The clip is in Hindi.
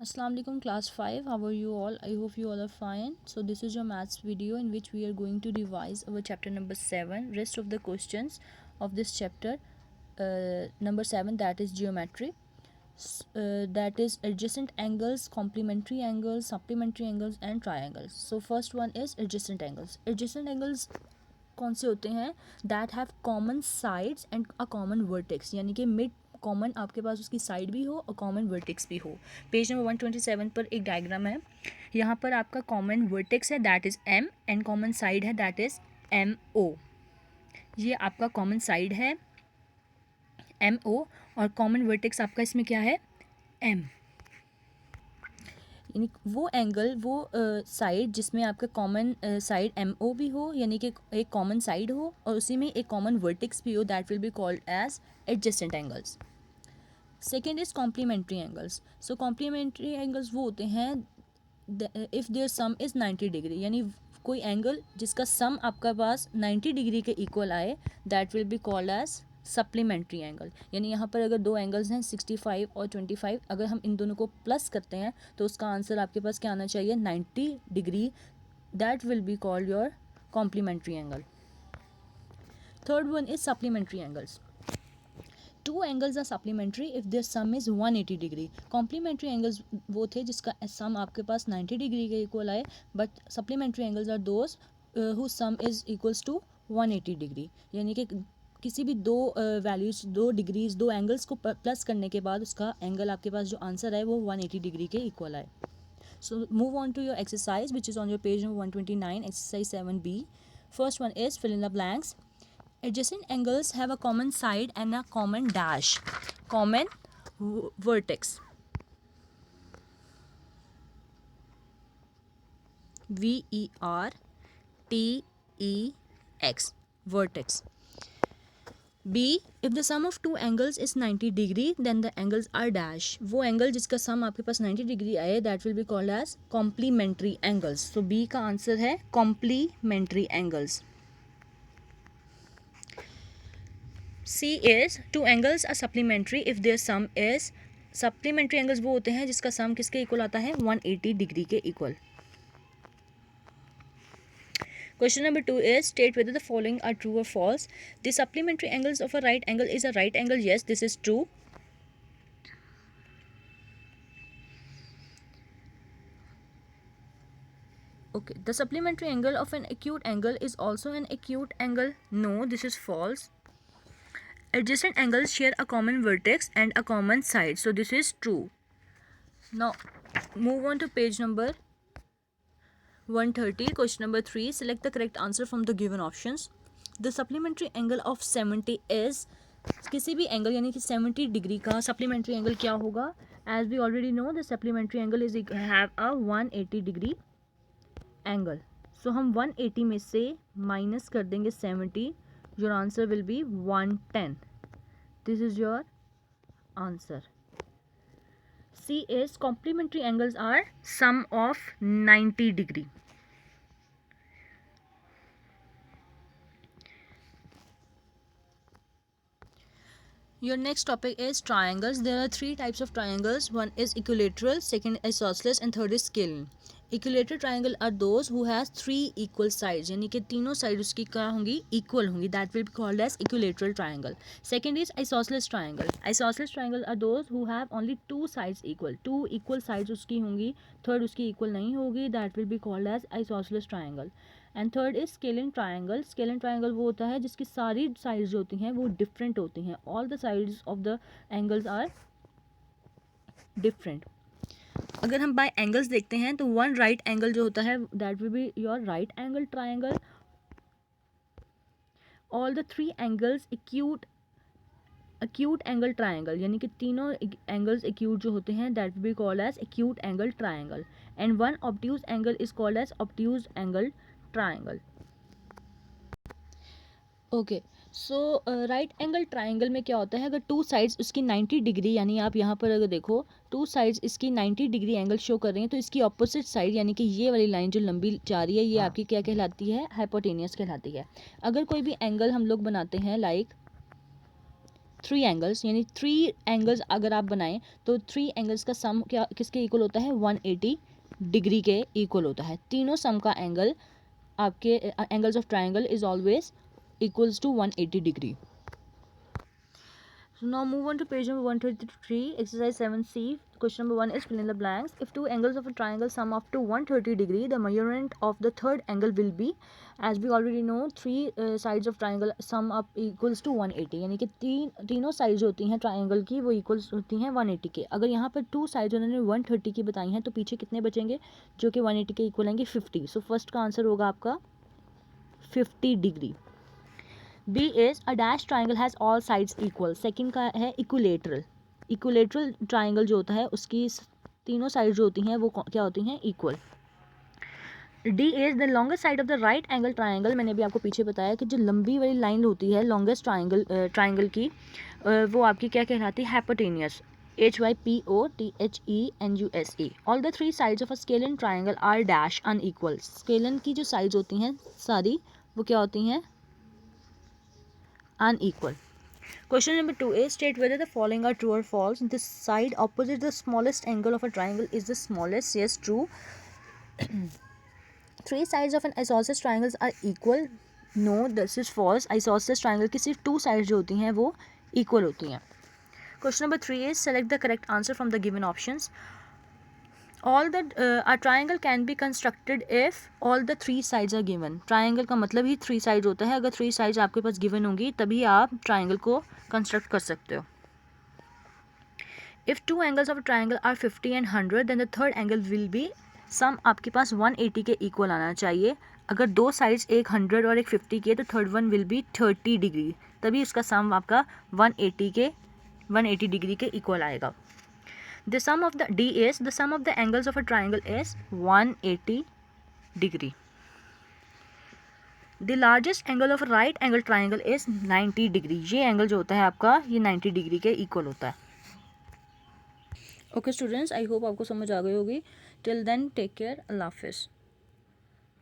Assalamu alaikum class 5. How are you all? I hope you all are fine. So this is your maths video in which we are going to revise our chapter number 7. Rest of the questions of this chapter number 7, that is geometry. That is adjacent angles, complementary angles, supplementary angles and triangles. So first one is adjacent angles. Adjacent angles कौन से होते हैं? That have common sides and a common vertex, यानी कि मिड कॉमन आपके पास उसकी साइड भी हो और कॉमन वर्टेक्स भी हो. पेज नंबर 127 पर एक डायग्राम है. यहाँ पर आपका कॉमन वर्टेक्स है that is M and common side है दैट इज़ एम ओ. ये आपका कॉमन साइड है एम ओ और कॉमन वर्टेक्स आपका इसमें क्या है? एम. यानी वो एंगल वो साइड जिसमें आपका कॉमन साइड एम ओ भी हो, यानी कि एक कॉमन साइड हो और उसी में एक कॉमन वर्टेक्स भी हो, that will be called as adjacent angles. Second is complementary angles. So complementary angles वो होते हैं if there sum is 90 degree, यानी कोई एंगल जिसका सम आपका पास 90 डिग्री के इक्वल आए, that will be called as supplementary angle. यानी यहाँ पर अगर दो एंगल्स हैं 65 और 25, अगर हम इन दोनों को प्लस करते हैं तो उसका आंसर आपके पास क्या आना चाहिए? 90 degree. That will be called your complementary angle. Third one is supplementary angles. Two angles are supplementary if there sum is 180 degree. Complementary angles वो थे जिसका सम आपके पास 90 डिग्री के इक्वल आए, but supplementary angles are those who sum is equals to 180 degree. यानी कि किसी भी दो वैल्यूज, दो डिग्रीज, दो एंगल्स को प्लस करने के बाद उसका एंगल आपके पास जो आंसर है वो 180 डिग्री के इक्वल आए. So move on to your exercise which is on your page number 129, exercise 7b. First one is fill in the blanks. Adjacent angles have a common side and a common dash, common vertex. VERTEX, vertex. B, if the sum of two angles is 90 degree then the angles are dash. वो एंगल जिसका सम आपके पास 90 डिग्री आए that will be called as complementary angles. So B का आंसर है complementary angles. C is two angles are supplementary if their sum is. supplementary angles वो होते हैं जिसका सम किसके इक्वल आता है? 180 डिग्री के equal. Question number 2 is state whether the following are true or false. The supplementary angles of a right angle is a right angle. Yes, this is true. Okay, the supplementary angle of an acute angle is also an acute angle. No, this is false. Adjacent angles share a common vertex and a common side. So this is true. Now move on to page number 130. Question number 3. Select the correct answer from the given options. The supplementary angle of 70 is. किसी भी एंगल यानी कि 70 डिग्री का सप्लीमेंट्री एंगल क्या होगा? As we already know the supplementary angle is have a 180 degree angle. So हम 180 में से माइनस कर देंगे 70. Your answer will be 110. This is your answer. C is complementary angles are sum of 90 degree. Your next topic is triangles. There are three types of triangles. One is equilateral, second is isosceles and third is scalene. Equilateral triangle are those who has three equal sides, यानी कि तीनों साइड उसकी क्या होंगी? इक्वल होंगी. That will be called as equilateral triangle. Second is isosceles triangle. Isosceles triangle are those who have only two sides equal. Two equal sides उसकी होंगी, third उसकी equal नहीं होगी. That will be called as isosceles triangle. And third is scalene triangle. Scalene triangle वो होता है जिसकी सारी साइड्स जो होती हैं वो डिफरेंट होती हैं. All the sides of the angles are different. अगर हम बाय एंगल्स देखते हैं तो वन राइट एंगल जो होता है that will be your right angle triangle. All the three angles acute angle triangle, यानी कि तीनों एंगल्स acute जो होते हैं that will be called as acute angle triangle. And one obtuse angle is called as obtuse angle triangle. Okay, so right angle triangle में क्या होता है? अगर टू साइड्स उसकी 90 डिग्री, यानी आप यहाँ पर अगर देखो टू साइड्स इसकी 90 डिग्री एंगल शो कर रही हैं, तो इसकी ऑपोजिट साइड यानी कि ये वाली लाइन जो लंबी जा रही है ये आपकी क्या कहलाती है? हाइपोटेनियस कहलाती है. अगर कोई भी एंगल हम लोग बनाते हैं लाइक 3 एंगल्स, यानी 3 एंगल्स अगर आप बनाएं तो 3 एंगल्स का सम क्या किसके इक्वल होता है, 180 डिग्री के इक्वल होता है। तीनों सम का एंगल आपके angles of triangle is always equals to 180 degree. So now move on to page number 133, exercise 7c. Question number 1 is fill in the blanks. If two angles of a triangle sum up to 130 degree, the measurement of the third angle will be, as we already know, three sides of triangle sum up equals to 180, यानी कि तीनों साइड्स होती हैं ट्राइंगल की वो इक्वल्स होती हैं 180 के। अगर यहाँ पर टू साइड्स उन्होंने 130 की बताई हैं तो पीछे कितने बचेंगे जो कि 180 के इक्वल आएंगे, 50। सो फर्स्ट का आंसर होगा आपका 50 degree. B is a dash triangle has all sides equal. Second का है इक्विलेटरल। इक्विलेटरल ट्राइंगल जो होता है उसकी तीनों साइड जो होती हैं वो क्या होती हैं, equal. D is the longest side of the right angle triangle. मैंने अभी आपको पीछे बताया कि जो लंबी वाली लाइन होती है लॉन्गेस्ट ट्राइंगल की वो आपकी क्या कहलाती है, hypotenuse. HYPOTHENUSE. All the three sides of a scalene triangle are dash unequal. Scalene की जो साइड्स होती हैं सारी वो क्या होती हैं, unequal. Question number 2 is state whether the following are true or false. The side opposite the smallest angle of a triangle is the smallest. Yes, true. Three sides of an isosceles triangles are equal. No, this is false. Isosceles triangle की सिर्फ 2 sides जो होती हैं वो equal होती हैं. Question number 3 is select the correct answer from the given options. A triangle can be constructed if all the three sides are given. Triangle का मतलब ही 3 साइड्स होता है। अगर 3 साइड्स आपके पास गिवन होंगी तभी आप ट्राइंगल को कंस्ट्रक्ट कर सकते हो। If two angles of a triangle are 50 and 100, then the third angle will be, सम आपके पास 180 के इक्वल आना चाहिए। अगर दो साइड्स एक 100 और एक 50 के तो third one will be 30 degree, तभी इसका सम आपका 180 डिग्री के इक्वल आएगा। The sum of the D is the sum of the angles of a triangle is 180 degree. The largest angle of a right angle triangle is 90 degree. ये एंगल जो होता है आपका ये 90 डिग्री के इक्वल होता है। ओके स्टूडेंट्स, आई होप आपको समझ आ गई होगी। टिल देन टेक केयर, अल्लाह हाफिज़।